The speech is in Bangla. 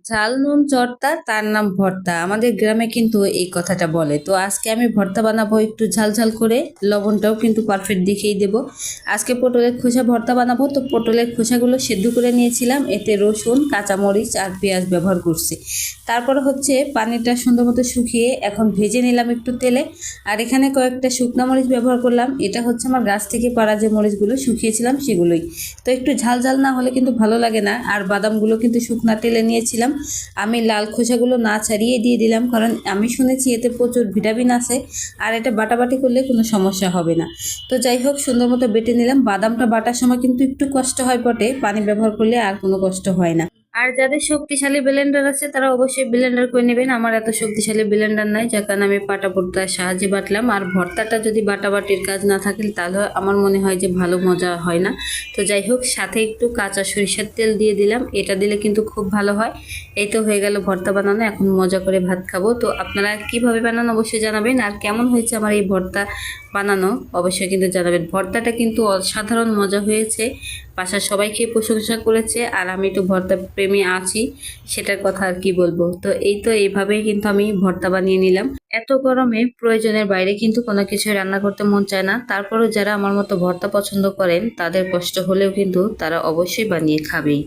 ঝাল নুন চড়তা তার নাম ভর্তা। আমাদের গ্রামে কিন্তু এই কথাটা বলে। তো আজকে আমি ভর্তা বানাবো একটু ঝাল ঝাল করে, লবণটাও কিন্তু পারফেক্ট দেখেই দেব। আজকে পটলের খোসা ভর্তা বানাবো। তো পটলের খোসাগুলো সেদ্ধ করে নিয়েছিলাম, এতে রসুন, কাঁচামরিচ আর পেঁয়াজ ব্যবহার করছি। তারপরে হচ্ছে পানিটা সুন্দর মতো শুকিয়ে এখন ভেজে নিলাম একটু তেলে। আর এখানে কয়েকটা শুকনো মরিচ ব্যবহার করলাম, এটা হচ্ছে আমার গাছ থেকে পাড়া যে মরিচগুলো শুকিয়েছিলাম সেগুলোই। তো একটু ঝাল ঝাল না হলে কিন্তু ভালো লাগে না। আর বাদামগুলো কিন্তু শুকনা তেলে নিয়েছিলাম, আমি লাল খোসাগুলো না ছাড়িয়ে দিয়ে দিলাম, কারণ আমি শুনেছি এতে প্রচুর ভিটামিন আছে আর এটা বাটাবাটি করলে কোনো সমস্যা হবে না। তো যাই হোক, সুন্দর মতো বেটে নিলাম। বাদামটা বাটার সময় কিন্তু একটু কষ্ট হয় বটে, পানি ব্যবহার করলে আর কোনো কষ্ট হয় না। আর যাদের শক্তিশালী ব্লেন্ডার আছে তারা অবশ্যই ব্লেন্ডার করে নেবেন। আমার এত শক্তিশালী ব্লেন্ডার নাই, যার কারণে আমি পাটা পড়তার সাহায্যে বাটলাম। আর ভর্তাটা যদি বাটাবাটির কাজ না থাকে তাহলে আমার মনে হয় যে ভালো মজা হয় না। তো যাই হোক, সাথে একটু কাঁচা সরিষার তেল দিয়ে দিলাম, এটা দিলে কিন্তু খুব ভালো হয়। এই তো হয়ে গেল ভর্তা বানানো, এখন মজা করে ভাত খাবো। তো আপনারা কিভাবে বানান অবশ্যই জানাবেন, আর কেমন হয়েছে আমার এই ভর্তা বানানো অবশ্যই কিন্তু জানাবেন। ভর্তাটা কিন্তু অসাধারণ মজা হয়েছে, বাসার সবাই খেয়ে প্রশংসা করেছে। আর আমি তো ভর্তা প্রেমী আছি, সেটার কথা আর কি বলবো। তো এই তো এইভাবেই কিন্তু আমি ভর্তা বানিয়ে নিলাম। এত গরমে প্রয়োজনের বাইরে কিন্তু কোনো কিছু রান্না করতে মন চায় না। তারপরও যারা আমার মতো ভর্তা পছন্দ করেন তাদের কষ্ট হলেও কিন্তু তারা অবশ্যই বানিয়ে খাবেই।